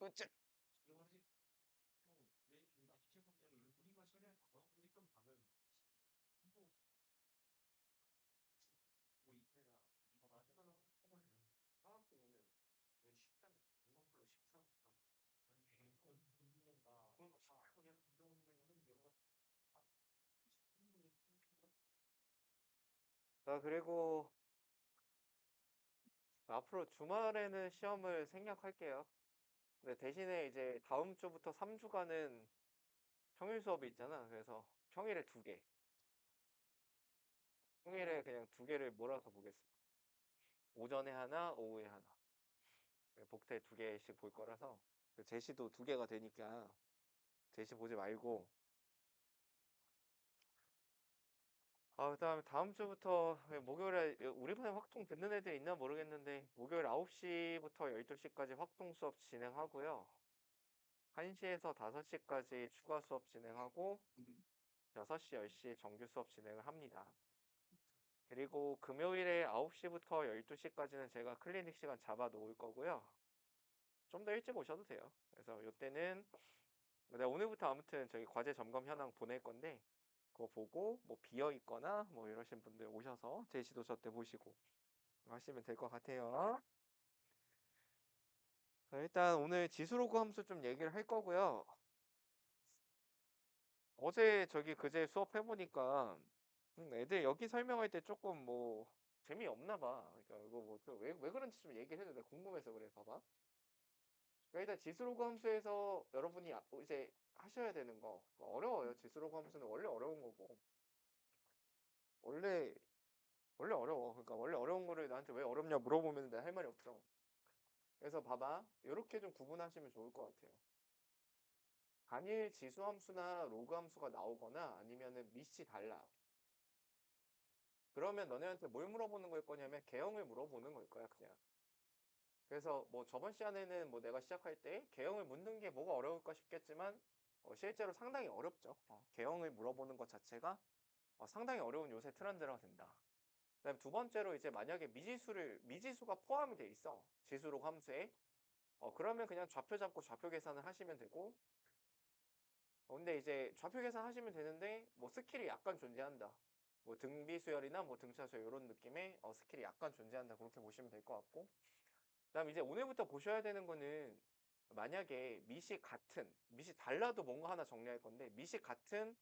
그치? 자, 그리고 앞으로 주말에는 시험을 생략할게요. 근데 대신에 이제 다음 주부터 3주간은 평일 수업이 있잖아. 그래서 평일에 두 개. 평일에 그냥 두 개를 몰아서 보겠습니다. 오전에 하나, 오후에 하나. 복태 두 개씩 볼 거라서 그 제시도 두 개가 되니까 제시 보지 말고 그다음에 다음 주부터 목요일에 우리 반에 확통 듣는 애들 있나 모르겠는데 목요일 9시부터 12시까지 확통 수업 진행하고요. 1시에서 5시까지 추가 수업 진행하고 6시, 10시 정규 수업 진행을 합니다. 그리고 금요일에 9시부터 12시까지는 제가 클리닉 시간 잡아 놓을 거고요. 좀 더 일찍 오셔도 돼요. 그래서 이때는 내가 오늘부터 아무튼 저희 과제 점검 현황 보낼 건데 그거 보고 뭐 비어 있거나 뭐 이러신 분들 오셔서 제시도 저 때 보시고 하시면 될 것 같아요. 자, 일단 오늘 지수로그 함수 좀 얘기를 할 거고요. 어제 저기 그제 수업 해보니까 애들 여기 설명할 때 조금 뭐 재미없나 봐. 그러니까 이거 뭐 왜 그런지 좀 얘기를 해도 내가 궁금해서 그래. 봐봐. 그러니까 일단 지수로그 함수에서 여러분이 이제 하셔야 되는 거 어려워요. 지수로그 함수는 원래 어려운 거고 원래 원래 어려워. 그러니까 원래 어려운 거를 나한테 왜 어렵냐 물어보면 내가 할 말이 없어. 그래서 봐봐. 이렇게 좀 구분하시면 좋을 것 같아요. 단일 지수 함수나 로그 함수가 나오거나 아니면은 밑이 달라. 그러면 너네한테 뭘 물어보는 걸 거냐면 개형을 물어보는 걸 거야, 그냥. 그래서 뭐 저번 시간에는 뭐 내가 시작할 때 개형을 묻는 게 뭐가 어려울까 싶겠지만 실제로 상당히 어렵죠. 개형을 물어보는 것 자체가 상당히 어려운 요새 트렌드가 된다. 그다음 두 번째로 이제 만약에 미지수가 포함이 돼 있어. 지수로 함수에. 그러면 그냥 좌표 잡고 좌표 계산을 하시면 되고 근데 이제 좌표 계산하시면 되는데 뭐 스킬이 약간 존재한다. 뭐 등비수열이나 뭐 등차수열 이런 느낌의 스킬이 약간 존재한다. 그렇게 보시면 될 것 같고 그다음 이제 오늘부터 보셔야 되는 거는 만약에 밑이 달라도 뭔가 하나 정리할 건데 밑이 같은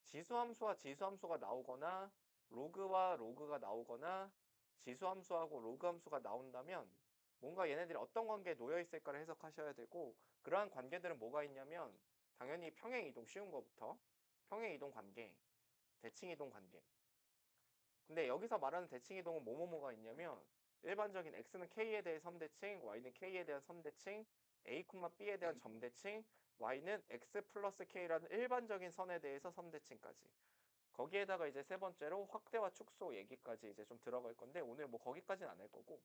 지수함수와 지수함수가 나오거나 로그와 로그가 나오거나 지수함수하고 로그함수가 나온다면 뭔가 얘네들이 어떤 관계에 놓여 있을까를 해석하셔야 되고 그러한 관계들은 뭐가 있냐면 당연히 평행이동 쉬운 거부터 평행이동 관계, 대칭이동 관계. 근데 여기서 말하는 대칭이동은 뭐뭐뭐가 있냐면 일반적인 x는 k에 대해 선대칭, y는 k에 대한 선대칭, a, b에 대한 점대칭, y는 x 플러스 k라는 일반적인 선에 대해서 선대칭까지. 거기에다가 이제 세 번째로 확대와 축소 얘기까지 이제 좀 들어갈 건데 오늘 뭐 거기까지는 안 할 거고.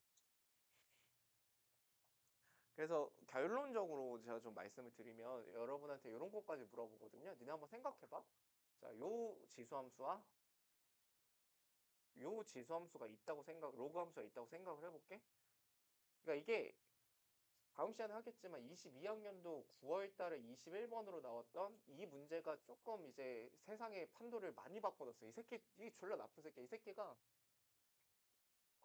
그래서 결론적으로 제가 좀 말씀을 드리면 여러분한테 이런 것까지 물어보거든요. 니네 한번 생각해봐. 자, 요 지수함수가 있다고 로그 함수가 있다고 생각을 해볼게. 그러니까 이게 다음 시간에 하겠지만 22학년도 9월 달에 21번으로 나왔던 이 문제가 조금 이제 세상의 판도를 많이 바꿔놨어. 이 졸라 나쁜 새끼. 이 새끼가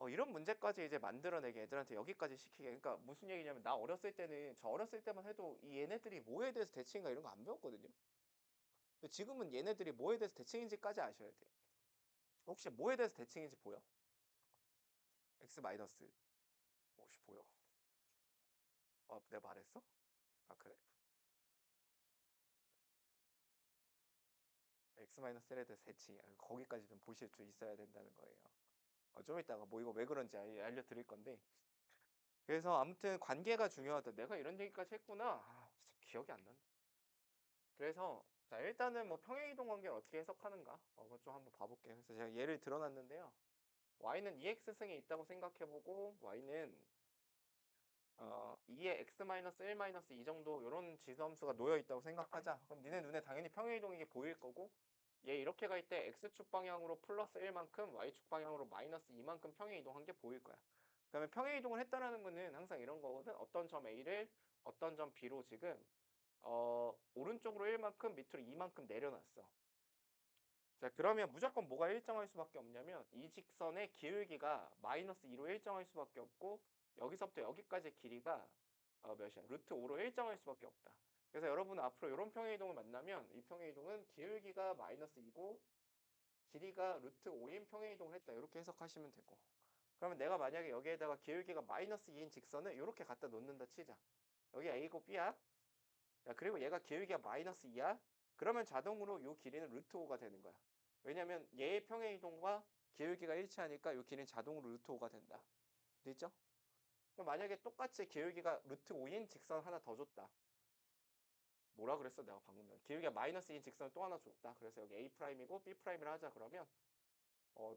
이런 문제까지 이제 만들어내게 애들한테 여기까지 시키게. 그러니까 무슨 얘기냐면 나 어렸을 때는 저 어렸을 때만 해도 이 얘네들이 뭐에 대해서 대칭인가 이런 거 안 배웠거든요. 근데 지금은 얘네들이 뭐에 대해서 대칭인지까지 아셔야 돼요. 혹시 뭐에 대해서 대칭인지 보여? x 마이너스 혹시 보여? 내가 말했어? 아 그래. x 마이너스 1에 대해서 대칭. 거기까지 좀 보실 줄 있어야 된다는 거예요. 좀 이따가 뭐 이거 왜 그런지 알려드릴 건데. 그래서 아무튼 관계가 중요하다. 내가 이런 얘기까지 했구나. 진짜 기억이 안 난다. 그래서 자 일단은 뭐 평행이동 관계를 어떻게 해석하는가 그거 좀 한번 봐볼게요. 그래서 제가 예를 들어놨는데요. y는 2x승에 있다고 생각해보고 y는 2의 x-1-2 정도 이런 지수함수가 놓여있다고 생각하자. 그럼 니네 눈에 당연히 평행이동이 보일 거고 얘 이렇게 갈 때 x축 방향으로 플러스 1만큼 y축 방향으로 마이너스 2만큼 평행이동한 게 보일 거야. 그러면 평행이동을 했다라는 거는 항상 이런 거거든. 어떤 점 A를 어떤 점 B로 지금 오른쪽으로 1만큼 밑으로 2만큼 내려놨어. 자, 그러면 무조건 뭐가 일정할 수밖에 없냐면 이 직선의 기울기가 마이너스 2로 일정할 수밖에 없고 여기서부터 여기까지의 길이가 몇이야? 루트 5로 일정할 수밖에 없다. 그래서 여러분은 앞으로 이런 평행이동을 만나면 이 평행이동은 기울기가 마이너스 2고 길이가 루트 5인 평행이동을 했다. 이렇게 해석하시면 되고. 그러면 내가 만약에 여기에다가 기울기가 마이너스 2인 직선을 이렇게 갖다 놓는다 치자. 여기 A고 B야. 야, 그리고 얘가 기울기가 마이너스 2야. 그러면 자동으로 이 길이는 루트 5가 되는 거야. 왜냐면 얘의 평행이동과 기울기가 일치하니까 이 길이는 자동으로 루트 5가 된다. 됐죠? 그럼 만약에 똑같이 기울기가 루트 5인 직선 하나 더 줬다. 뭐라 그랬어? 내가 방금 전에. 기울기가 마이너스 2인 직선 또 하나 줬다. 그래서 여기 A'이고 B'를 하자 그러면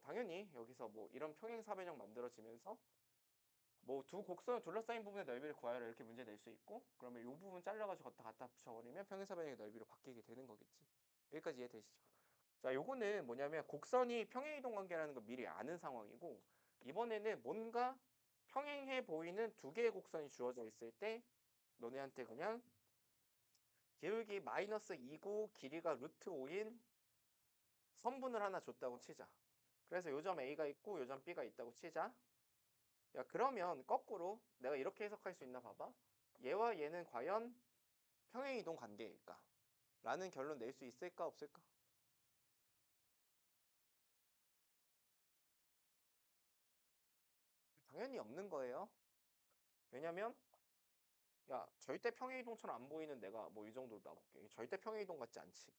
당연히 여기서 뭐 이런 평행사변형 만들어지면서 뭐 두 곡선을 둘러싸인 부분의 넓이를 구하라 이렇게 문제 낼 수 있고 그러면 이 부분 잘라가지고 갖다 붙여버리면 평행사변형의 넓이로 바뀌게 되는 거겠지. 여기까지 이해되시죠? 자, 요거는 뭐냐면 곡선이 평행이동 관계라는 거 미리 아는 상황이고 이번에는 뭔가 평행해 보이는 두 개의 곡선이 주어져 있을 때 너네한테 그냥 기울기 마이너스 2고 길이가 루트 5인 선분을 하나 줬다고 치자. 그래서 요점 A가 있고 요점 B가 있다고 치자. 야, 그러면 거꾸로 내가 이렇게 해석할 수 있나 봐봐. 얘와 얘는 과연 평행이동 관계일까? 라는 결론 낼 수 있을까 없을까? 당연히 없는 거예요. 왜냐면 야, 절대 평행이동처럼 안 보이는 내가 뭐 이 정도로 나올게. 절대 평행이동 같지 않지.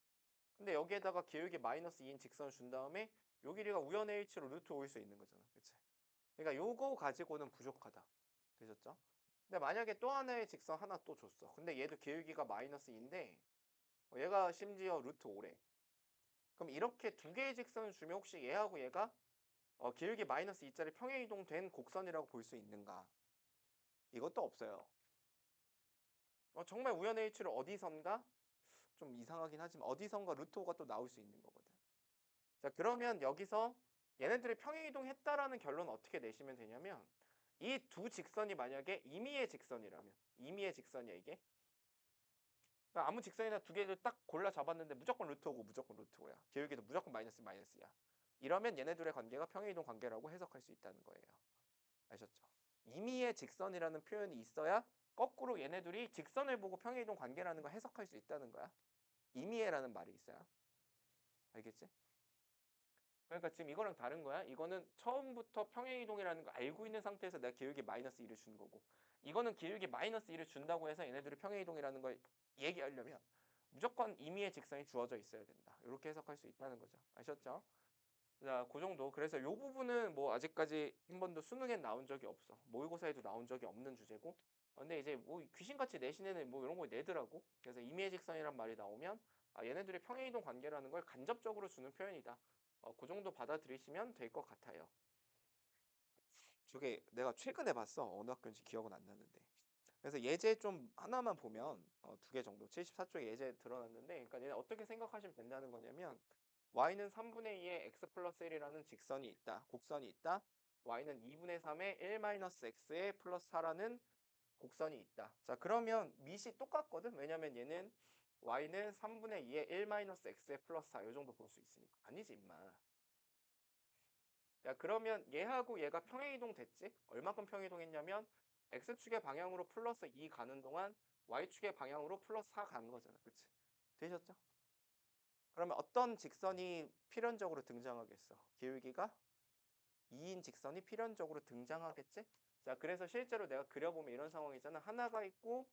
근데 여기에다가 기울기 마이너스 2인 직선을 준 다음에 요 길이가 우연의 일치로 루트 5일 수 있는 거잖아. 그치? 그러니까 요거 가지고는 부족하다. 되셨죠? 근데 만약에 또 하나의 직선 하나 또 줬어. 근데 얘도 기울기가 마이너스 2인데 얘가 심지어 루트 5래. 그럼 이렇게 두 개의 직선을 주면 혹시 얘하고 얘가 기울기 마이너스 2짜리 평행이동된 곡선이라고 볼 수 있는가? 이것도 없어요. 정말 우연의 일치로 어디선가? 좀 이상하긴 하지만 어디선가 루트 5가 또 나올 수 있는 거거든. 자, 그러면 여기서 얘네들이 평행이동했다라는 결론은 어떻게 내시면 되냐면 이 두 직선이 만약에 임의의 직선이라면 임의의 직선이야 이게. 그러니까 아무 직선이나 두 개를 딱 골라 잡았는데 무조건 루트 5고 무조건 루트 5야. 기울기도 무조건 마이너스 마이너스야. 이러면 얘네들의 관계가 평행이동 관계라고 해석할 수 있다는 거예요. 아셨죠? 임의의 직선이라는 표현이 있어야 거꾸로 얘네들이 직선을 보고 평행이동 관계라는 걸 해석할 수 있다는 거야. 임의애라는 말이 있어요. 알겠지? 그러니까 지금 이거랑 다른 거야. 이거는 처음부터 평행이동이라는 거 알고 있는 상태에서 내가 기울기 마이너스 2를 준 거고 이거는 기울기 마이너스 2를 준다고 해서 얘네들이 평행이동이라는 걸 얘기하려면 무조건 임의의 직선이 주어져 있어야 된다. 이렇게 해석할 수 있다는 거죠. 아셨죠? 자, 그 정도. 그래서 이 부분은 뭐 아직까지 한 번도 수능에 나온 적이 없어. 모의고사에도 나온 적이 없는 주제고. 근데 이제 뭐 귀신같이 내신에는 뭐 이런 거 내더라고. 그래서 임의의 직선이란 말이 나오면 얘네들의 평행이동 관계라는 걸 간접적으로 주는 표현이다. 그 정도 받아들이시면 될 것 같아요. 저게 내가 최근에 봤어. 어느 학교인지 기억은 안 나는데. 그래서 예제 좀 하나만 보면 두 개 정도 74쪽에 예제 드러났는데 그러니까 얘는 어떻게 생각하시면 된다는 거냐면 y는 3분의 2의 x 플러스 1이라는 직선이 있다. 곡선이 있다. y는 2분의 3의 1-x의 플러스 4라는 곡선이 있다. 자, 그러면 밑이 똑같거든. 왜냐면 얘는 y는 3분의 2의 1-x의 플러스 4 이 정도 볼 수 있으니까. 아니지 임마. 야, 그러면 얘하고 얘가 평행이동 됐지? 얼마큼 평행이동했냐면 x축의 방향으로 플러스 2 가는 동안 y축의 방향으로 플러스 4 가는 거잖아. 그치? 되셨죠? 그러면 어떤 직선이 필연적으로 등장하겠어? 기울기가 2인 직선이 필연적으로 등장하겠지? 자, 그래서 실제로 내가 그려보면 이런 상황이잖아. 하나가 있고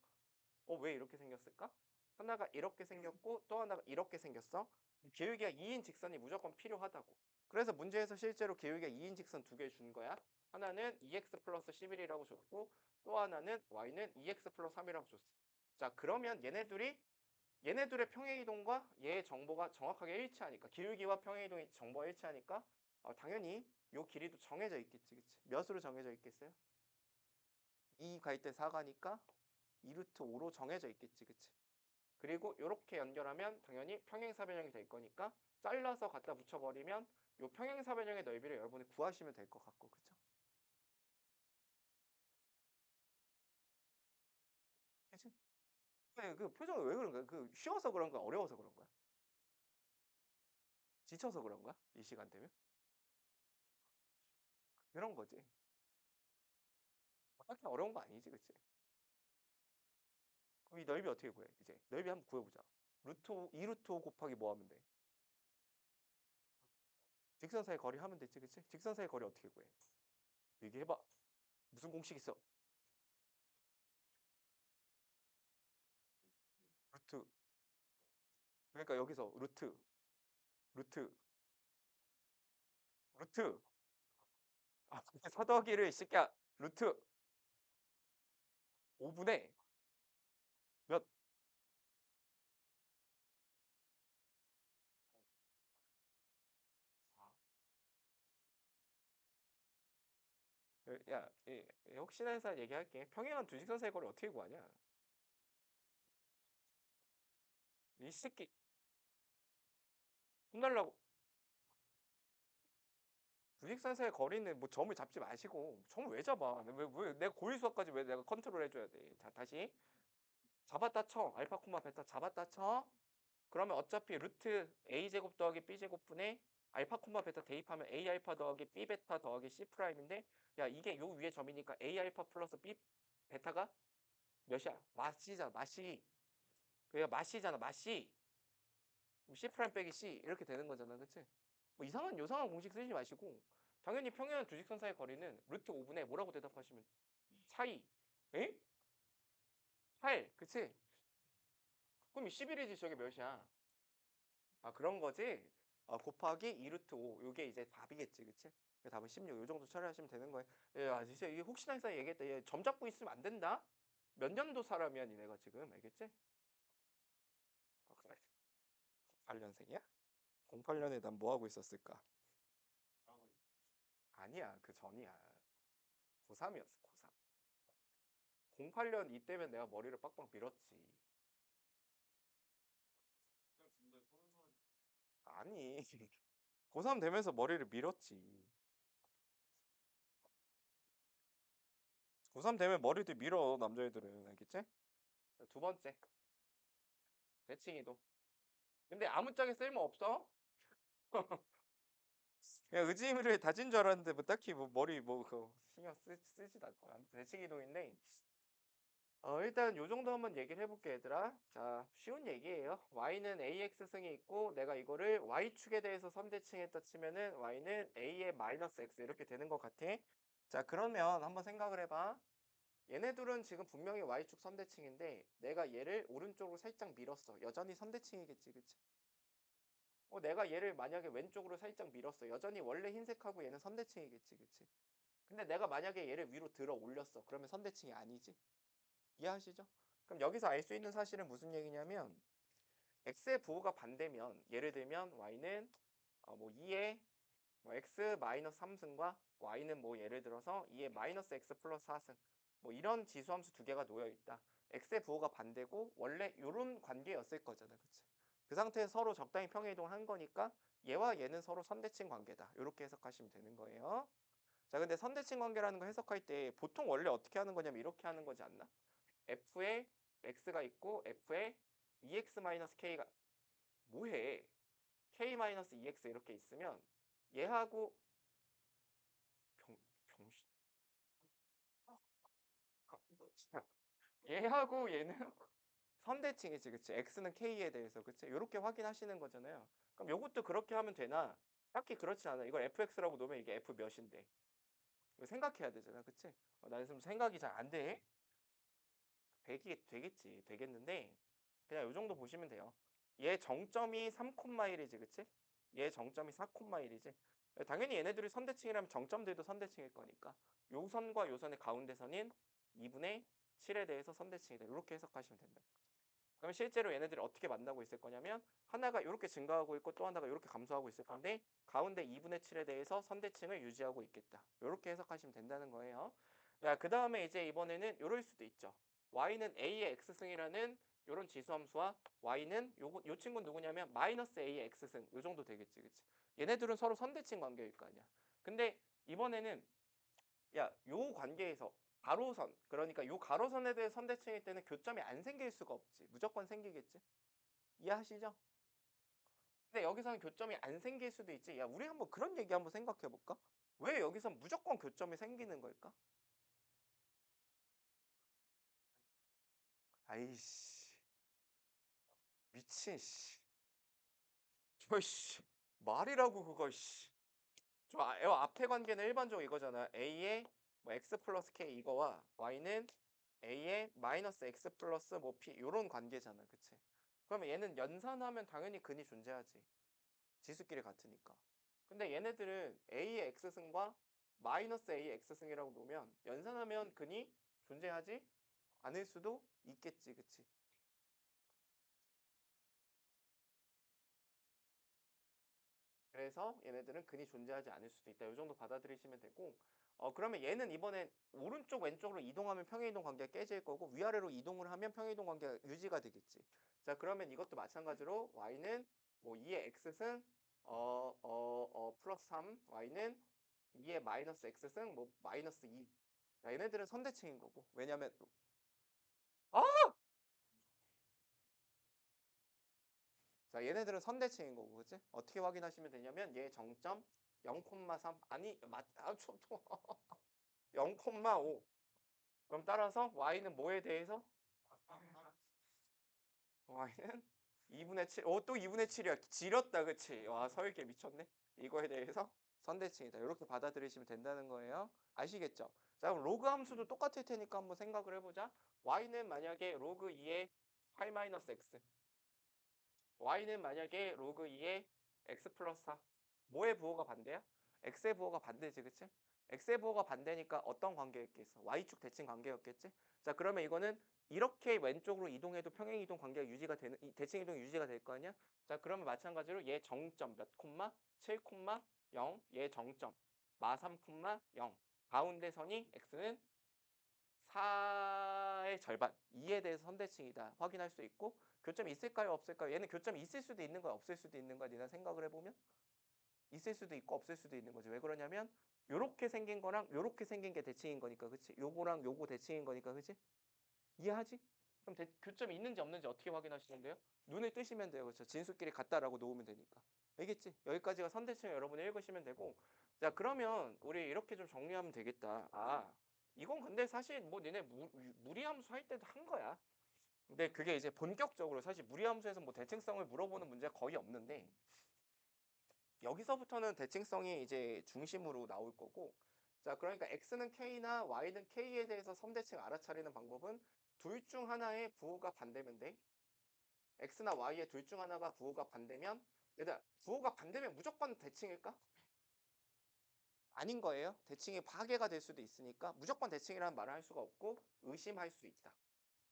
왜 이렇게 생겼을까? 하나가 이렇게 생겼고 또 하나가 이렇게 생겼어. 기울기가 2인 직선이 무조건 필요하다고. 그래서 문제에서 실제로 기울기가 2인 직선 두 개 준 거야. 하나는 2x 플러스 11이라고 줬고 또 하나는 y는 2x 플러스 3이라고 줬어. 자, 그러면 얘네들의 평행이동과 얘의 정보가 정확하게 일치하니까 기울기와 평행이동의 정보가 일치하니까 당연히 요 길이도 정해져 있겠지. 그치? 몇으로 정해져 있겠어요? 2 갈 때 4 가니까 2루트 5로 정해져 있겠지. 그치? 그리고 이렇게 연결하면 당연히 평행사변형이 될 거니까 잘라서 갖다 붙여버리면 요 평행사변형의 넓이를 여러분이 구하시면 될 것 같고 그죠? 그치? 그 표정이 왜 그런 거야? 그 쉬워서 그런 거야? 어려워서 그런 거야? 지쳐서 그런 거야? 이 시간 되면? 그런 거지. 딱히 어려운 거 아니지, 그치? 그럼 이 넓이 어떻게 구해? 이제 넓이 한번 구해보자. 루트 5, 2 루트 5 곱하기 뭐 하면 돼? 직선 사이 거리 하면 됐지, 그치? 직선 사이 거리 어떻게 구해? 얘기해봐. 무슨 공식 있어? 루트. 그러니까 여기서 루트, 루트. 아, 사더하기를 이 새끼야. 루트 5분의 몇? 야, 혹시나 해서 얘기할게. 평행한 두 직선 사이 거리 어떻게 구하냐? 이 새끼 혼날라고. 두 직선 사이 거리는 뭐 점을 잡지 마시고 점을 왜 잡아? 왜 내가 고일 수학까지 왜 내가 컨트롤 해줘야 돼? 자, 다시 잡았다 쳐. 알파 콤마 베타 잡았다 쳐. 그러면 어차피 루트 a 제곱 더하기 b 제곱분의 알파 콤마 베타 대입하면 a 알파 더하기 b 베타 더하기 c 프라임인데, 야 이게 요 위에 점이니까 a 알파 플러스 b 베타가 몇이야? 마시잖아, 마시. 그게 마시잖아, 마시. C 프라임 빼기 C 이렇게 되는 거잖아, 그치? 뭐 이상한 요상한 공식 쓰지 마시고 당연히 평행한 두 직선 사이 거리는 루트 5분의 뭐라고 대답하시면 사이. 에? 8, 그치? 그럼 11이지 저게 몇이야? 아 그런 거지? 곱하기 2 루트 5 요게 이제 답이겠지, 그치? 그 답은 16 요 정도 처리하시면 되는 거예요. 예, 진짜 이게 혹시나 해서 얘기했다. 얘 점 잡고 있으면 안 된다? 몇 년도 사람이야 니네가 지금, 알겠지? 8년생이야? 08년에 난 뭐 하고 있었을까? 아니야, 그 전이야. 고3이었어, 고3. 08년 이때면 내가 머리를 빡빡 밀었지. 아니, 고3 되면서 머리를 밀었지. 고3 되면 머리도 밀어, 남자애들은. 알겠지? 두 번째, 대칭이도. 근데 아무짝에 쓸모 없어? 그냥 의지를 다진 줄 알았는데, 뭐 딱히 뭐 머리 뭐 그거 신경 쓰지도 않고. 아무튼 대칭이동인데, 일단 요 정도 한번 얘기를 해볼게, 얘들아. 자, 쉬운 얘기예요. y는 ax 승이 있고 내가 이거를 y축에 대해서 선대칭했다 치면은 y는 a의 마이너스 x 이렇게 되는 것 같아. 자, 그러면 한번 생각을 해봐. 얘네 둘은 지금 분명히 y축 선대칭인데 내가 얘를 오른쪽으로 살짝 밀었어. 여전히 선대칭이겠지, 그치? 내가 얘를 만약에 왼쪽으로 살짝 밀었어. 여전히 원래 흰색하고 얘는 선대칭이겠지, 그치? 근데 내가 만약에 얘를 위로 들어 올렸어. 그러면 선대칭이 아니지? 이해하시죠? 그럼 여기서 알 수 있는 사실은 무슨 얘기냐면 x의 부호가 반대면 예를 들면 y는 뭐 2의 뭐 x 마이너스 3승과 y는 뭐 예를 들어서 2의 마이너스 x 플러스 4승 뭐 이런 지수함수 두 개가 놓여 있다. x의 부호가 반대고 원래 이런 관계였을 거잖아, 그치? 그 상태에서 서로 적당히 평행이동을 한 거니까 얘와 얘는 서로 선대칭 관계다. 이렇게 해석하시면 되는 거예요. 자, 근데 선대칭 관계라는 거 해석할 때 보통 원래 어떻게 하는 거냐면 이렇게 하는 거지 않나? f에 x가 있고 f에 2x-k가 뭐해? k-2x 이렇게 있으면 얘하고 병 병신 얘하고 얘는 선대칭이지, 그치? x는 k에 대해서, 그치? 이렇게 확인하시는 거잖아요. 그럼 요것도 그렇게 하면 되나? 딱히 그렇지 않아. 이걸 fx라고 놓으면 이게 f 몇인데 이거 생각해야 되잖아, 그치? 나는 지금 생각이 잘 안 돼. 되겠지. 되겠는데 그냥 요 정도 보시면 돼요. 얘 정점이 3,1이지, 그치? 얘 정점이 4,1이지. 당연히 얘네들이 선대칭이라면 정점들도 선대칭일 거니까 요 선과 요 선의 가운데 선인 2분의 7에 대해서 선대칭이다. 이렇게 해석하시면 된다. 그러면 실제로 얘네들이 어떻게 만나고 있을 거냐면 하나가 이렇게 증가하고 있고 또 하나가 이렇게 감소하고 있을 건데 가운데 2분의 7에 대해서 선대칭을 유지하고 있겠다. 이렇게 해석하시면 된다는 거예요. 자, 그 다음에 이제 이번에는 이럴 수도 있죠. y는 a의 x승이라는 이런 지수함수와 y는 요 친구는 누구냐면 마이너스 a의 x승 요 정도 되겠지, 그치? 얘네들은 서로 선대칭 관계일 거 아니야. 근데 이번에는 야, 요 관계에서 가로선, 그러니까 요 가로선에 대해 선대칭일 때는 교점이 안 생길 수가 없지. 무조건 생기겠지. 이해하시죠? 근데 여기서는 교점이 안 생길 수도 있지. 야, 우리 한번 그런 얘기 한번 생각해 볼까? 왜 여기선 무조건 교점이 생기는 걸까? 아이씨, 미친 씨. 저씨 말이라고 그거 씨. 요 앞에 관계는 일반적으로 이거잖아. a의 뭐 x 플러스 k 이거와 y는 a의 마이너스 x 플러스 뭐 p 요런 관계잖아. 그치? 그러면 얘는 연산하면 당연히 근이 존재하지. 지수끼리 같으니까. 근데 얘네들은 a의 x승과 마이너스 a의 x승이라고 놓으면 연산하면 근이 존재하지 않을 수도 있겠지. 그치? 그래서 얘네들은 근이 존재하지 않을 수도 있다. 이 정도 받아들이시면 되고, 그러면 얘는 이번에 오른쪽 왼쪽으로 이동하면 평행이동 관계가 깨질 거고 위아래로 이동을 하면 평행이동 관계가 유지가 되겠지. 자, 그러면 이것도 마찬가지로 y는 뭐 2의 x승 플러스 3, y는 2의 마이너스 x승 뭐 마이너스 2. 자, 얘네들은 선대칭인 거고. 왜냐면 아! 자, 얘네들은 선대칭인 거고, 그치? 어떻게 확인하시면 되냐면 얘 정점 0,3 아니 맞 아, 0,5. 그럼 따라서 y는 뭐에 대해서? y는 2분의 7. 또 2분의 7이야. 지렸다, 그치? 와, 설계 미쳤네. 이거에 대해서 선대칭이다. 이렇게 받아들이시면 된다는 거예요. 아시겠죠? 자, 그럼 로그 함수도 똑같을 테니까 한번 생각을 해보자. y는 만약에 로그 2의 8-x. y는 만약에 로그 2의 x 플러스 4. 뭐의 부호가 반대야? x의 부호가 반대지, 그치? x의 부호가 반대니까 어떤 관계였겠어? y축 대칭 관계였겠지? 자, 그러면 이거는 이렇게 왼쪽으로 이동해도 평행 이동 관계가 유지가 되는, 대칭 이동이 유지가 될 거 아니야? 자, 그러면 마찬가지로 얘 정점 몇 콤마? 7 콤마 0. 얘 정점 마 3 콤마 0. 가운데 선이 x는 4의 절반, 2에 대해서 선대칭이다 확인할 수 있고, 교점이 있을까요 없을까요? 얘는 교점이 있을 수도 있는 거야 없을 수도 있는 거야. 니나 생각을 해보면 있을 수도 있고 없을 수도 있는 거지. 왜 그러냐면 요렇게 생긴 거랑 요렇게 생긴 게 대칭인 거니까. 그치? 요거랑 요거 대칭인 거니까. 그치? 이해하지? 그럼 교점이 있는지 없는지 어떻게 확인하시는데요? 눈을 뜨시면 돼요. 그렇죠? 진수끼리 같다라고 놓으면 되니까. 알겠지? 여기까지가 선대칭 여러분이 읽으시면 되고, 자, 그러면 우리 이렇게 좀 정리하면 되겠다. 아, 이건 근데 사실 뭐 니네 무리함수 할 때도 한 거야. 근데 그게 이제 본격적으로 사실 무리함수에서 뭐 대칭성을 물어보는 문제가 거의 없는데, 여기서부터는 대칭성이 이제 중심으로 나올 거고, 자, 그러니까 x는 k나 y는 k에 대해서 선대칭 알아차리는 방법은 둘 중 하나의 부호가 반대면 돼. x나 y의 둘 중 하나가 부호가 반대면, 얘들아, 부호가 반대면 무조건 대칭일까? 아닌 거예요. 대칭이 파괴가 될 수도 있으니까 무조건 대칭이라는 말을 할 수가 없고 의심할 수 있다.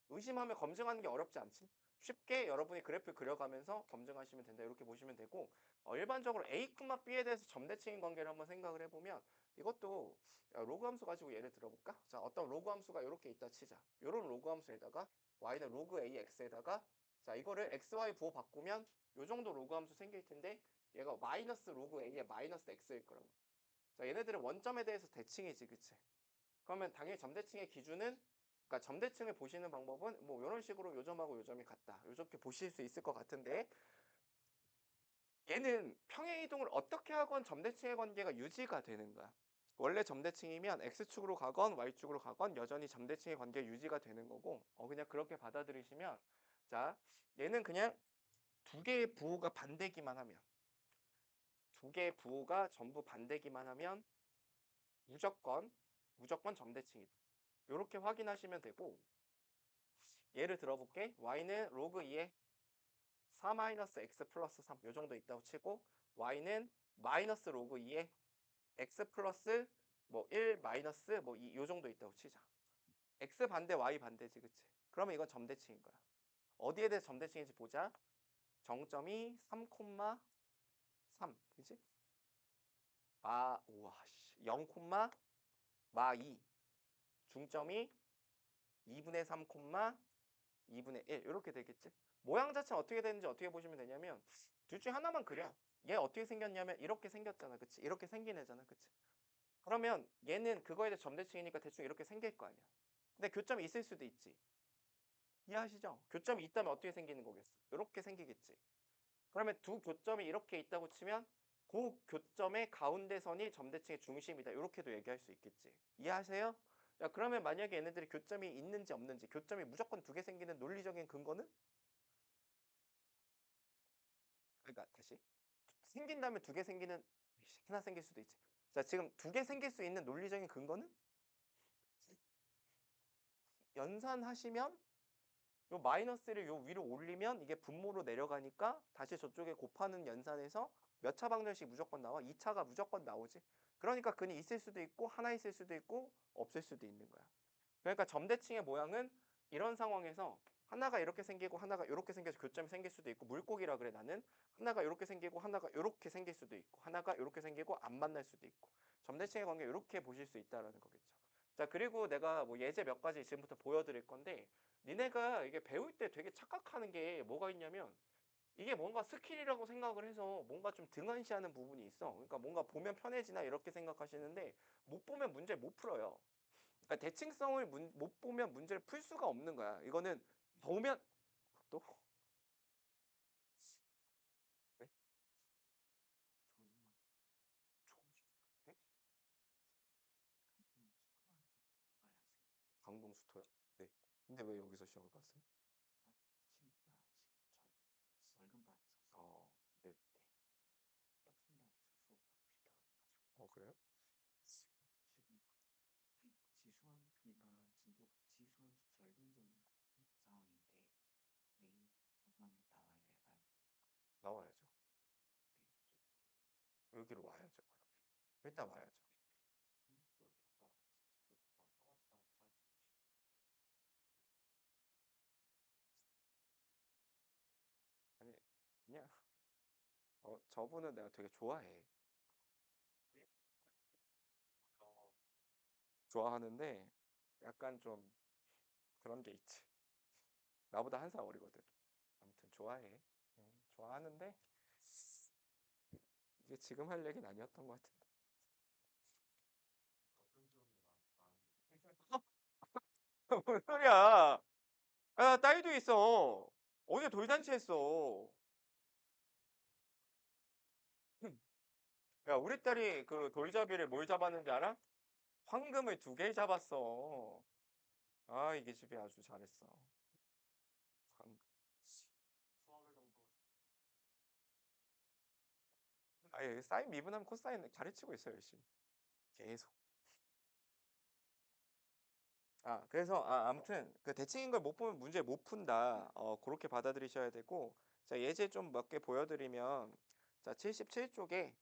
의심하면 검증하는 게 어렵지 않지. 쉽게 여러분이 그래프 그려가면서 검증하시면 된다. 이렇게 보시면 되고, 일반적으로 A, B에 대해서 점대칭인 관계를 한번 생각을 해보면 이것도 로그 함수 가지고 예를 들어볼까? 자, 어떤 로그 함수가 이렇게 있다 치자. 이런 로그 함수에다가 y는 로그 AX에다가 자, 이거를 XY 부호 바꾸면 요 정도 로그 함수 생길 텐데 얘가 마이너스 로그 A의 마이너스 X일 거라고. 자, 얘네들은 원점에 대해서 대칭이지, 그치? 그러면 당연히 점대칭의 기준은, 그러니까 점대칭을 보시는 방법은 뭐 이런 식으로 요점하고 요점이 같다. 이렇게 보실 수 있을 것 같은데, 얘는 평행 이동을 어떻게 하건 점대칭의 관계가 유지가 되는 거야. 원래 점대칭이면 x축으로 가건 y축으로 가건 여전히 점대칭의 관계가 유지가 되는 거고, 그냥 그렇게 받아들이시면, 자, 얘는 그냥 두 개의 부호가 반대기만 하면, 두 개의 부호가 전부 반대기만 하면 무조건 점대칭이다. 이렇게 확인하시면 되고, 예를 들어볼게. y는 로그 2의 4-x 플러스 3 요 정도 있다고 치고, y는 마이너스 로그 2의 x 플러스 뭐 1 마이너스 뭐 요 정도 있다고 치자. x 반대 y 반대지, 그치? 그러면 이건 점대칭인 거야. 어디에 대해서 점대칭인지 보자. 정점이 3,3, 그치? 우와, 0, 마 2. 중점이 2분의 3, 2분의 1 이렇게 되겠지. 모양 자체는 어떻게 되는지 어떻게 보시면 되냐면 둘 중에 하나만 그려. 얘 어떻게 생겼냐면 이렇게 생겼잖아, 그치? 이렇게 생긴 애잖아, 그치? 그러면 얘는 그거에 대해 점대칭이니까 대충 이렇게 생길 거 아니야. 근데 교점이 있을 수도 있지. 이해하시죠? 교점이 있다면 어떻게 생기는 거겠어? 이렇게 생기겠지. 그러면 두 교점이 이렇게 있다고 치면 그 교점의 가운데선이 점대칭의 중심이다. 이렇게도 얘기할 수 있겠지. 이해하세요? 야, 그러면 만약에 얘네들이 교점이 있는지 없는지, 교점이 무조건 두 개 생기는 논리적인 근거는? 그러니까 다시 생긴다면 두 개 생기는, 하나 생길 수도 있지. 자, 지금 두 개 생길 수 있는 논리적인 근거는 연산하시면 요 마이너스를 요 위로 올리면 이게 분모로 내려가니까 다시 저쪽에 곱하는 연산에서 몇 차 방정식 무조건 나와? 2차가 무조건 나오지. 그러니까 근이 있을 수도 있고 하나 있을 수도 있고 없을 수도 있는 거야. 그러니까 점대칭의 모양은 이런 상황에서 하나가 이렇게 생기고 하나가 이렇게 생겨서 교점이 생길 수도 있고, 물고기라 그래 나는. 하나가 이렇게 생기고 하나가 이렇게 생길 수도 있고 하나가 이렇게 생기고 안 만날 수도 있고, 점대칭의 관계 이렇게 보실 수 있다라는 거겠죠. 자, 그리고 내가 뭐 예제 몇 가지 지금부터 보여드릴 건데, 니네가 이게 배울 때 되게 착각하는 게 뭐가 있냐면, 이게 뭔가 스킬이라고 생각을 해서 뭔가 좀 등한시하는 부분이 있어. 그러니까 뭔가 보면 편해지나 이렇게 생각하시는데, 못 보면 문제 못 풀어요. 그러니까 대칭성을 못 보면 문제를 풀 수가 없는 거야. 이거는 보면 또 네? 네? 강동수토요? 네. 근데 왜 여기서 시험을 봤어요? 어, 네. 어, 그래요? 나와야죠. 여기로 와야죠. 일단 와야죠. 아니, 그냥 저분은 내가 되게 좋아해. 좋아하는데 약간 좀 그런 게 있지. 나보다 한 살 어리거든. 아무튼 좋아해. 좋아하는데 이게 지금 할 얘기는 아니었던 것 같은데. 뭔 소리야? 아, 딸도 있어. 어제 돌잔치 했어. 야, 우리 딸이 그 돌잡이를 뭘 잡았는지 알아? 황금을 두 개 잡았어. 아, 이게 집이 아주 잘했어. 황- 아예 사인 미분하면 코사인 가르치고 있어 열심히. 계속. 아, 그래서 아무튼 그 대칭인 걸 못 보면 문제 못 푼다. 그렇게 받아들이셔야 되고, 자, 예제 좀 몇 개 보여드리면, 자, 77쪽에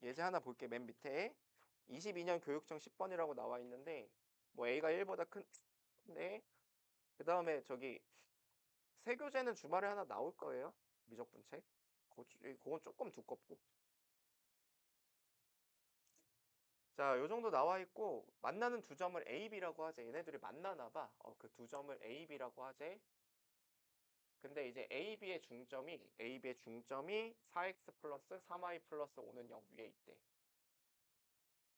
예제 하나 볼게. 맨 밑에 22년 교육청 10번이라고 나와 있는데, 뭐 A가 1보다 큰데, 그 다음에 저기 세교재는 주말에 하나 나올 거예요. 미적분책. 그건 조금 두껍고. 자, 요 정도 나와 있고, 만나는 두 점을 A, B라고 하재. 얘네들이 만나나 봐. 그 두 점을 A, B라고 하재. 근데 이제 A, B의 중점이 4x 플러스 3y 플러스 5는 0 위에 있대.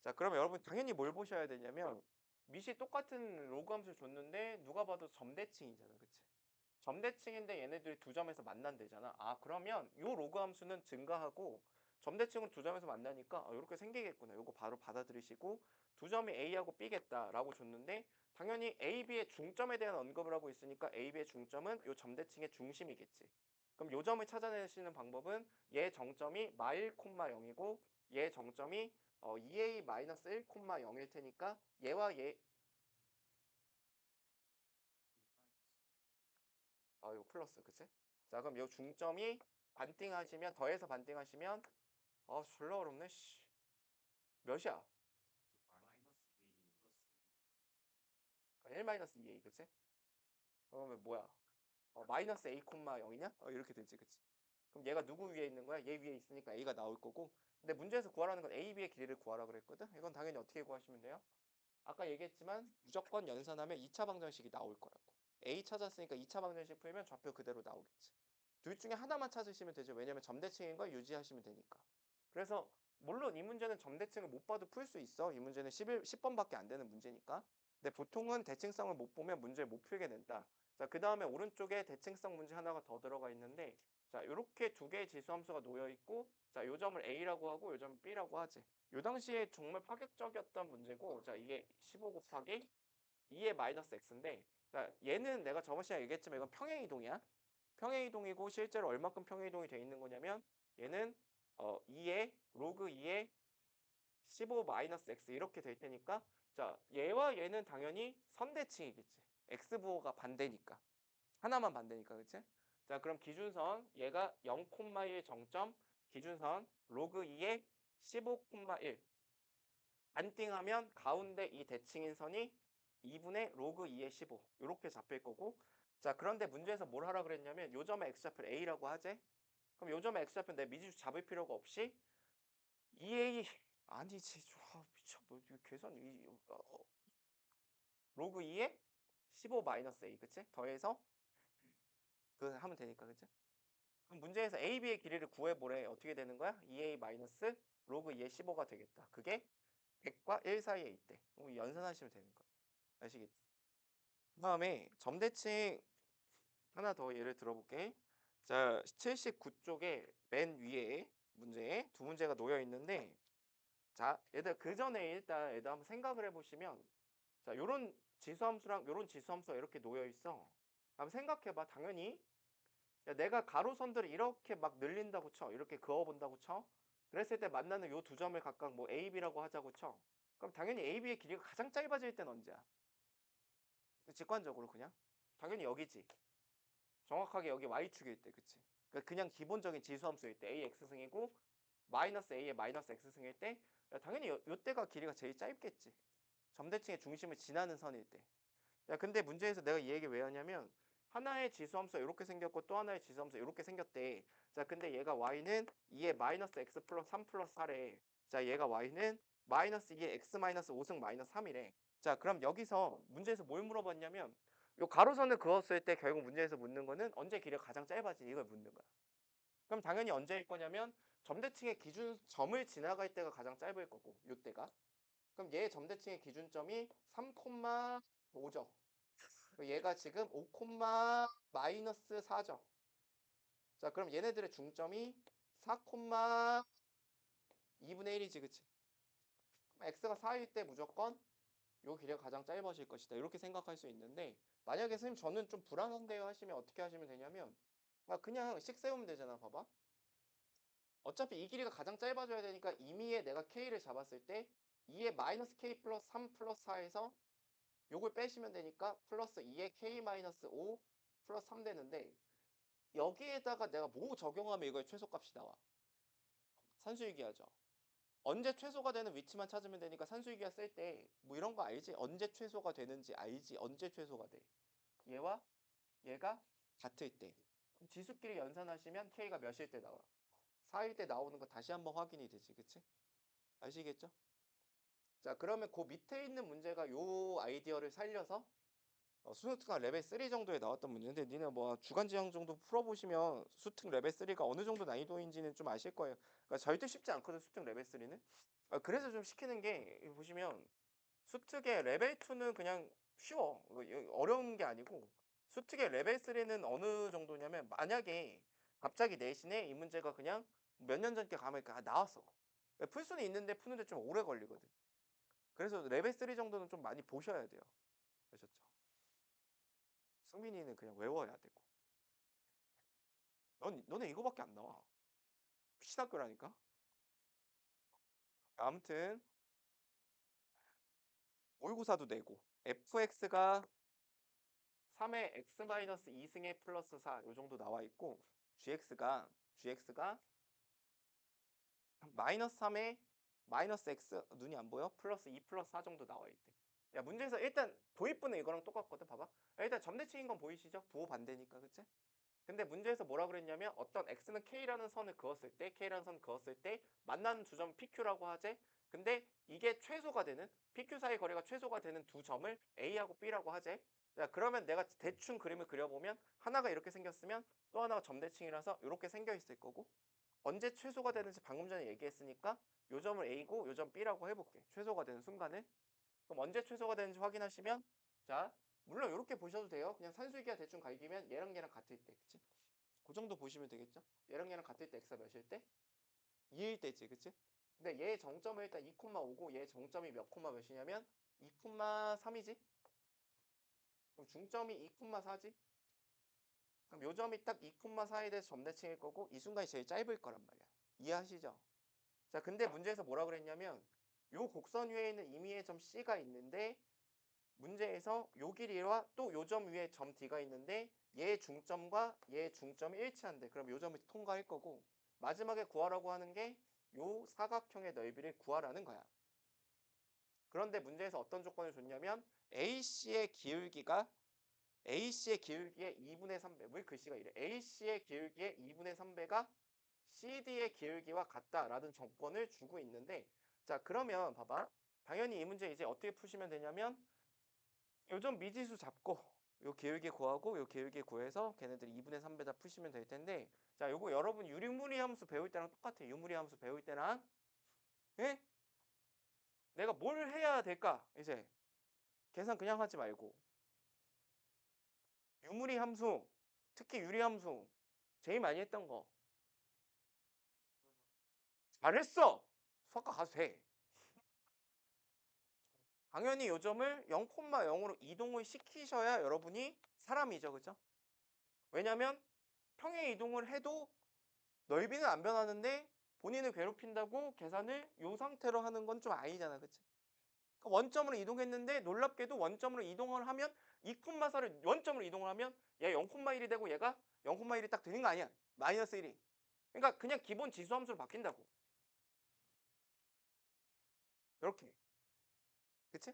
자, 그러면 여러분 당연히 뭘 보셔야 되냐면, 밑이 똑같은 로그 함수 줬는데 누가 봐도 점대칭이잖아. 그치? 점대칭인데 얘네들이 두 점에서 만난대잖아. 아, 그러면 요 로그 함수는 증가하고 점대칭은 두 점에서 만나니까 이렇게 생기겠구나. 요거 바로 받아들이시고, 두 점이 A하고 B겠다라고 줬는데 당연히 A, B의 중점에 대한 언급을 하고 있으니까 A, B의 중점은 요 점대칭의 중심이겠지. 그럼 요 점을 찾아내시는 방법은 얘 정점이 마일 콤마 0이고 얘 정점이 2A-1, 0일 테니까 얘와 얘, 요 플러스, 그치? 자, 그럼 요 중점이 반띵하시면, 더해서 반띵하시면, 졸라 어렵네, 씨. 몇이야? 1-2A, 그치? 그러면 뭐야? 마이너스 A, 0이냐? 이렇게 되지, 그치? 그럼 얘가 누구 위에 있는 거야? 얘 위에 있으니까 A가 나올 거고. 근데 문제에서 구하라는 건 A, B의 길이를 구하라 그랬거든? 이건 당연히 어떻게 구하시면 돼요? 아까 얘기했지만 무조건 연산하면 2차 방정식이 나올 거라고. A 찾았으니까 2차 방정식 풀면 좌표 그대로 나오겠지. 둘 중에 하나만 찾으시면 되죠. 왜냐면 점대칭인 걸 유지하시면 되니까. 그래서 물론 이 문제는 점대칭을 못 봐도 풀 수 있어. 이 문제는 10번밖에 안 되는 문제니까. 근데 보통은 대칭성을 못 보면 문제를 못 풀게 된다. 자, 그 다음에 오른쪽에 대칭성 문제 하나가 더 들어가 있는데, 자, 이렇게 두 개의 지수함수가 놓여 있고, 자, 요 점을 A라고 하고 요 점을 B라고 하지. 요 당시에 정말 파격적이었던 문제고, 자, 이게 15 곱하기 2의 마이너스 x인데, 자, 얘는 내가 저번 시간에 얘기했지만 이건 평행이동이야. 평행이동이고 실제로 얼마큼 평행이동이 돼 있는 거냐면 얘는 2의 로그 2의 15 마이너스 x 이렇게 될 테니까, 자, 얘와 얘는 당연히 선대칭이겠지. x 부호가 반대니까. 하나만 반대니까, 그치? 자, 그럼 기준선 얘가 0,1 정점, 기준선 로그 2의 15,1 안띵하면 가운데 이 대칭인 선이 2분의 로그 2의 15 이렇게 잡힐 거고, 자, 그런데 문제에서 뭘 하라 그랬냐면 요 점의 x좌표 A라고 하재. 그럼 요 점의 x좌표 내 미지수 잡을 필요가 없이 2A 아니지. 미쳐. 뭐 이거 계산 로그 2에 15 마이너스 A, 그치? 더해서 그 하면 되니까, 그치? 그럼 문제에서 A, B의 길이를 구해보래. 어떻게 되는 거야? 2A 마이너스 로그 2의 15가 되겠다. 그게 100과 1 사이에 있대. 연산하시면 되는 거야. 아시겠지? 그 다음에 점대칭 하나 더 예를 들어볼게. 자, 79쪽에 맨 위에 문제에 두 문제가 놓여 있는데, 자, 얘들 그 전에 일단 얘들 한번 생각을 해보시면, 자, 요런 지수함수랑 요런 지수함수가 이렇게 놓여 있어. 한번 생각해봐. 당연히 야, 내가 가로선들을 이렇게 막 늘린다고 쳐. 이렇게 그어본다고 쳐. 그랬을 때 만나는 요 두 점을 각각 뭐 A, B라고 하자고 쳐. 그럼 당연히 A, B의 길이가 가장 짧아질 때는 언제야? 직관적으로 그냥 당연히 여기지. 정확하게 여기 y축일 때, 그치? 그러니까 그냥 기본적인 지수함수일 때 a x승이고 마이너스 a의 마이너스 x승일 때, 야, 당연히 요때가 길이가 제일 짧겠지. 점대칭의 중심을 지나는 선일 때. 야, 근데 문제에서 내가 이 얘기 왜 하냐면 하나의 지수함수가 이렇게 생겼고 또 하나의 지수함수가 이렇게 생겼대. 자, 근데 얘가 y는 2의 마이너스 x 플러스 3 플러스 4래. 자, 얘가 y는 마이너스 2의 x 마이너스 5승 마이너스 3이래. 자, 그럼 여기서 문제에서 뭘 물어봤냐면 요 가로선을 그었을 때 결국 문제에서 묻는 거는 언제 길이가 가장 짧아지 이걸 묻는 거야. 그럼 당연히 언제일 거냐면 점대칭의 기준 점을 지나갈 때가 가장 짧을 거고 요때가. 그럼 얘 점대칭의 기준점이 3,5죠. 얘가 지금 5, 마이너스 4죠. 자, 그럼 얘네들의 중점이 4,2분의 1이지, 그치? 그럼 x가 4일 때 무조건 요 길이가 가장 짧아질 것이다. 이렇게 생각할 수 있는데, 만약에 선생님 저는 좀 불안한데요 하시면 어떻게 하시면 되냐면, 그냥 식 세우면 되잖아. 봐봐. 어차피 이 길이가 가장 짧아져야 되니까 임의에 내가 k를 잡았을 때 2의 마이너스 k 플러스 3 플러스 4에서 요걸 빼시면 되니까 플러스 2의 k 마이너스 5 플러스 3 되는데, 여기에다가 내가 뭐 적용하면 이거의 최소값이 나와? 산수유기하죠. 언제 최소가 되는 위치만 찾으면 되니까 산수유기하 쓸 때 뭐 이런 거 알지? 언제 최소가 되는지 알지? 언제 최소가 돼? 얘와 얘가 같을 때. 그럼 지수끼리 연산하시면 k가 몇일 때 나와? 4일 때 나오는 거 다시 한번 확인이 되지, 그치? 아시겠죠? 자, 그러면 그 밑에 있는 문제가 요 아이디어를 살려서 수능특강 레벨 3 정도에 나왔던 문제인데, 니네 뭐 주간지형 정도 풀어보시면 수특 레벨 3가 어느 정도 난이도인지는 좀 아실 거예요. 그러니까 절대 쉽지 않거든, 수특 레벨 3는. 그래서 좀 시키는 게 이거 보시면 수특의 레벨 2는 그냥 쉬워. 어려운 게 아니고, 수특의 레벨 3는 어느 정도냐면 만약에 갑자기 내신에 이 문제가 그냥 몇 년 전께 가면 나왔어. 풀 수는 있는데 푸는데 좀 오래 걸리거든. 그래서 레벨 3 정도는 좀 많이 보셔야 돼요. 아셨죠? 승민이는 그냥 외워야 되고. 너네 이거밖에 안 나와. 신학교라니까. 아무튼 모의고사도 내고 fx가 3의 x-2승의 플러스 4 요 정도 나와 있고, gx가 마이너스 3의 마이너스 x 눈이 안 보여? 플러스 2 플러스 4 정도 나와 있대. 야, 문제에서 일단 도입부는 이거랑 똑같거든. 봐봐. 일단 점대칭인 건 보이시죠? 부호 반대니까, 그치? 근데 문제에서 뭐라 그랬냐면 어떤 x는 k라는 선을 그었을 때, k라는 선을 그었을 때 만나는 두 점 pq라고 하재. 근데 이게 최소가 되는, pq 사이 거리가 최소가 되는 두 점을 a하고 b라고 하재. 자, 그러면 내가 대충 그림을 그려보면 하나가 이렇게 생겼으면 또 하나가 점대칭이라서 이렇게 생겨 있을 거고, 언제 최소가 되는지 방금 전에 얘기했으니까 요 점을 A고 요 점 B라고 해볼게. 최소가 되는 순간에. 그럼 언제 최소가 되는지 확인하시면 자 물론 이렇게 보셔도 돼요. 그냥 산수기하 대충 갈기면 얘랑 얘랑 같을 때 그치? 그 정도 보시면 되겠죠? 얘랑 얘랑 같을 때 x가 몇일 때? 2일 때지 그치? 근데 얘 정점을 일단 2,5고 얘 정점이 몇 콤마 몇이냐면 2,3이지? 그럼 중점이 2,4지? 그럼 요 점이 딱 2,4에 대해서 점대칭일 거고 이 순간이 제일 짧을 거란 말이야. 이해하시죠? 자, 근데 문제에서 뭐라 그랬냐면 요 곡선 위에 있는 임의의 점 C가 있는데 문제에서 요 길이와 또 요 점 위에 점 D가 있는데 얘 중점과 얘 중점이 일치한대. 그럼 요 점을 통과할 거고 마지막에 구하라고 하는 게 요 사각형의 넓이를 구하라는 거야. 그런데 문제에서 어떤 조건을 줬냐면 AC의 기울기의 2분의 3배. 왜 글씨가 이래? AC의 기울기의 2분의 3배가 CD의 기울기와 같다라는 조건을 주고 있는데 자 그러면 봐봐. 당연히 이 문제 이제 어떻게 푸시면 되냐면 요점 미지수 잡고 요 기울기 구하고 요 기울기 구해서 걔네들 2분의 3배다 푸시면 될 텐데 자 요거 여러분 유리무리 함수 배울 때랑 똑같아. 유무리 함수 배울 때랑 예? 내가 뭘 해야 될까? 이제 계산 그냥 하지 말고 유무리 함수 특히 유리 함수 제일 많이 했던 거 잘했어. 수학과 가도 돼. 당연히 요점을 0,0으로 이동을 시키셔야 여러분이 사람이죠. 그죠? 왜냐면 평행 이동을 해도 넓이는 안 변하는데 본인을 괴롭힌다고 계산을 요 상태로 하는 건 좀 아니잖아. 그치? 그러니까 원점으로 이동했는데 놀랍게도 원점으로 이동을 하면 2,4를 원점으로 이동을 하면 얘 0,1이 되고 얘가 0,1이 딱 되는 거 아니야. 마이너스 1이. 그러니까 그냥 기본 지수 함수로 바뀐다고. 이렇게. 그치?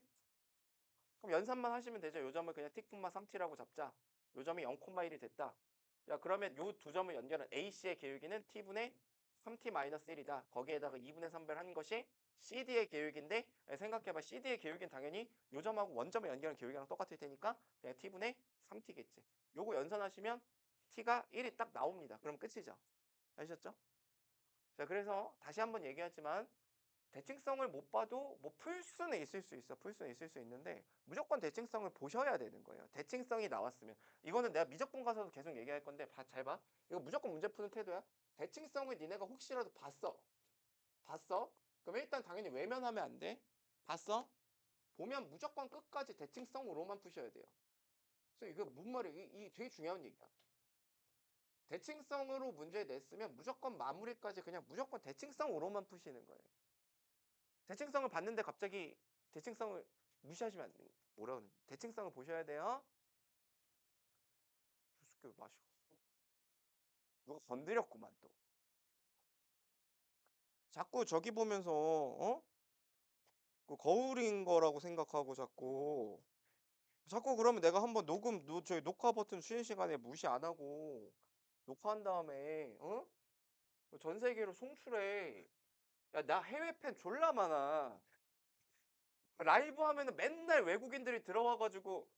그럼 연산만 하시면 되죠. 요 점을 그냥 t,3t라고 잡자. 요 점이 0,1이 됐다. 야 그러면 요 두 점을 연결한 AC의 기울기는 t분의 3t-1이다. 거기에다가 2분의 3배를 한 것이 CD의 기울기인데 생각해봐. CD의 기울기는 당연히 요 점하고 원점을 연결한 기울기랑 똑같을 테니까 그냥 t분의 3t겠지. 요거 연산하시면 t가 1이 딱 나옵니다. 그럼 끝이죠. 아셨죠? 자 그래서 다시 한번 얘기하지만 대칭성을 못 봐도 뭐 풀 수는 있을 수 있어. 풀 수는 있을 수 있는데 무조건 대칭성을 보셔야 되는 거예요. 대칭성이 나왔으면. 이거는 내가 미적분 가서도 계속 얘기할 건데 잘 봐. 이거 무조건 문제 푸는 태도야. 대칭성을 니네가 혹시라도 봤어. 봤어? 그럼 일단 당연히 외면하면 안 돼. 봤어? 보면 무조건 끝까지 대칭성으로만 푸셔야 돼요. 그래서 이거 뭔 말이야? 이 되게 중요한 얘기야. 대칭성으로 문제 냈으면 무조건 마무리까지 그냥 무조건 대칭성으로만 푸시는 거예요. 대칭성을 봤는데 갑자기 대칭성을 무시하시면 안 돼요. 뭐라 그러는 대칭성을 보셔야 돼요. 수습교 마시고 누가 건드렸구만 또. 자꾸 저기 보면서 그 거울인 거라고 생각하고 자꾸 그러면 내가 한번 저희 녹화 버튼 쉬는 시간에 무시 안 하고 녹화한 다음에 전 세계로 송출해. 야 나 해외 팬 졸라 많아. 라이브 하면은 맨날 외국인들이 들어와가지고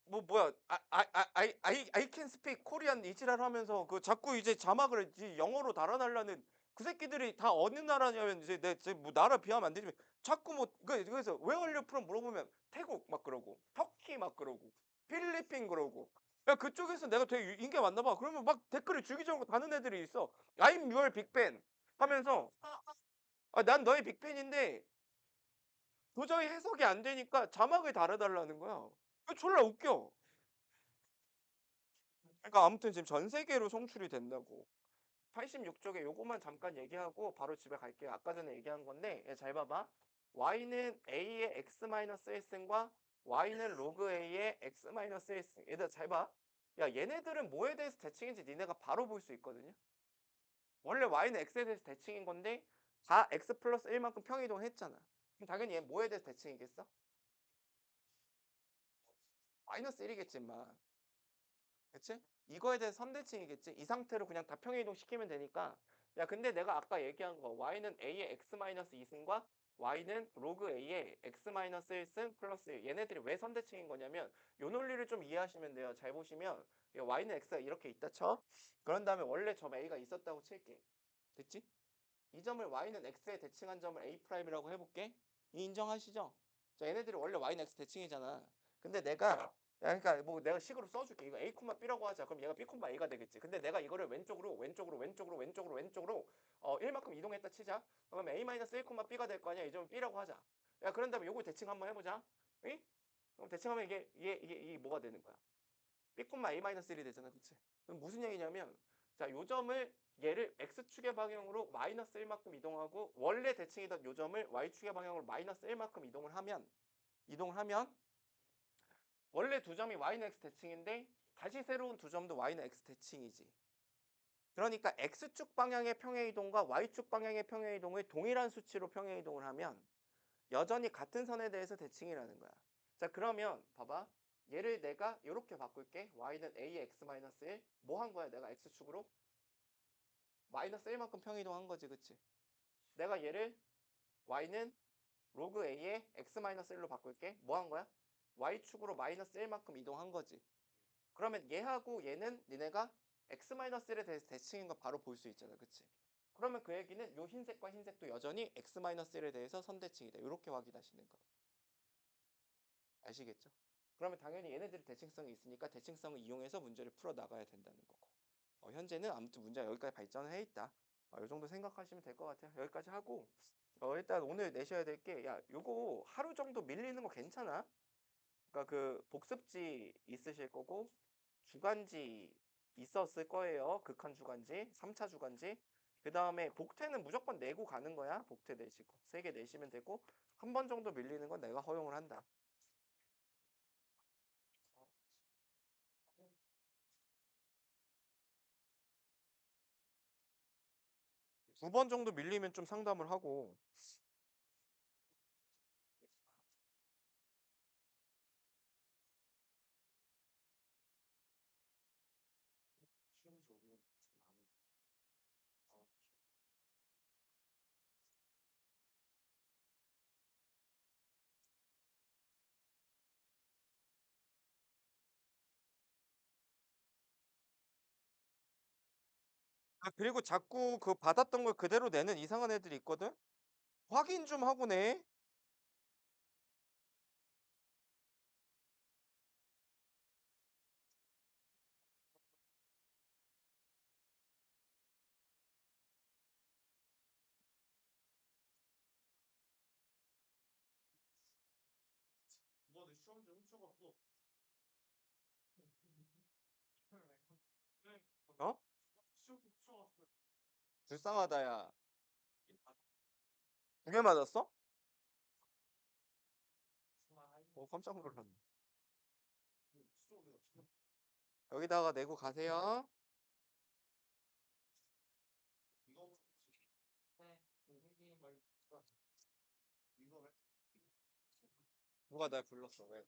뭐야 I can speak Korean 이지랄 하면서 그 자꾸 이제 자막을 이제 영어로 달아달라는 그 새끼들이 다 어느 나라냐면 이제 뭐 나라 비하면 안 되지만 자꾸 뭐 그래서 왜 얼려 프롬 물어보면 태국 막 그러고 터키 막 그러고 필리핀 그러고 야 그쪽에서 내가 되게 인기가 많나 봐. 그러면 막 댓글을 주기적으로 다는 애들이 있어. I'm your big fan 하면서 난 너의 빅팬인데 도저히 해석이 안 되니까 자막을 달아달라는 거야. 그거 졸라 웃겨. 그러니까 아무튼 지금 전 세계로 송출이 된다고. 86쪽에 요거만 잠깐 얘기하고 바로 집에 갈게요. 아까 전에 얘기한 건데 잘 봐봐. y는 a의 x-sn과 y는 로그 a의 x-sn. 얘들 잘 봐. 야 얘네들은 뭐에 대해서 대칭인지 니네가 바로 볼 수 있거든요. 원래 y는 x에 대해서 대칭인 건데 다 x 플러스 1만큼 평이동 했잖아. 그럼 당연히 얘 뭐에 대해서 대칭이겠어? 마이너스 1이겠지만. 그치? 이거에 대해서 선대칭이겠지? 이 상태로 그냥 다 평행이동 시키면 되니까 야 근데 내가 아까 얘기한 거 y는 a의 x-2승과 y는 로그 a에 x-1승 플러스 1. 얘네들이 왜 선대칭인 거냐면 요 논리를 좀 이해하시면 돼요. 잘 보시면 y는 x가 이렇게 있다 쳐. 그런 다음에 원래 점 a가 있었다고 칠게. 됐지? 이 점을 y는 x에 대칭한 점을 a'이라고 해볼게. 이 인정하시죠? 자, 얘네들이 원래 y는 x 대칭이잖아. 근데 내가 그러니까 뭐 내가 식으로 써줄게. 이거 a, b라고 하자. 그럼 얘가 b, a가 되겠지. 근데 내가 이거를 왼쪽으로 1만큼 이동했다 치자. 그럼 a-1, b가 될 거 아니야. 이 점을 b라고 하자. 야, 그런 다음에 요걸 대칭 한번 해보자. 응? 그럼 대칭하면 이게 뭐가 되는 거야? b, a-1이 되잖아. 그치? 그럼 무슨 얘기냐면 자, 요 점을 얘를 x축의 방향으로 마이너스 1만큼 이동하고 원래 대칭이던 요 점을 y축의 방향으로 마이너스 1만큼 이동을 하면 원래 두 점이 y는 x 대칭인데 다시 새로운 두 점도 y는 x 대칭이지. 그러니까 x축 방향의 평행 이동과 y축 방향의 평행 이동을 동일한 수치로 평행 이동을 하면 여전히 같은 선에 대해서 대칭이라는 거야. 자, 그러면 봐봐. 얘를 내가 이렇게 바꿀게. y는 a의 x-1. 뭐 한 거야? 내가 x축으로 마이너스 1만큼 평행 이동한 거지. 그치? 내가 얘를 y는 로그 a의 x-1로 바꿀게. 뭐 한 거야? y축으로 마이너스 1만큼 이동한 거지. 그러면 얘하고 얘는 니네가 x-1에 대해서 대칭인 거 바로 볼 수 있잖아. 그치? 그러면 그 얘기는 요 흰색과 흰색도 여전히 x-1에 대해서 선대칭이다. 이렇게 확인하시는 거. 아시겠죠? 그러면 당연히 얘네들이 대칭성이 있으니까 대칭성을 이용해서 문제를 풀어 나가야 된다는 거고. 현재는 아무튼 문제가 여기까지 발전을 해 있다. 이 정도 생각하시면 될 것 같아요. 여기까지 하고 일단 오늘 내셔야 될 게 야, 요거 하루 정도 밀리는 거 괜찮아? 그러니까 그 복습지 있으실 거고 주간지 있었을 거예요. 극한 주간지, 3차 주간지. 그 다음에 복태는 무조건 내고 가는 거야. 복태 내시고 3개 내시면 되고 한 번 정도 밀리는 건 내가 허용을 한다. 2번 정도 밀리면 좀 상담을 하고 그리고 자꾸 그 받았던 걸 그대로 내는 이상한 애들이 있거든? 확인 좀 하고 내. 어? 불쌍하다, 야. 2개 맞았어? 깜짝 놀랐네. 여기다가 내고 가세요. 누가 날 불렀어, 왜?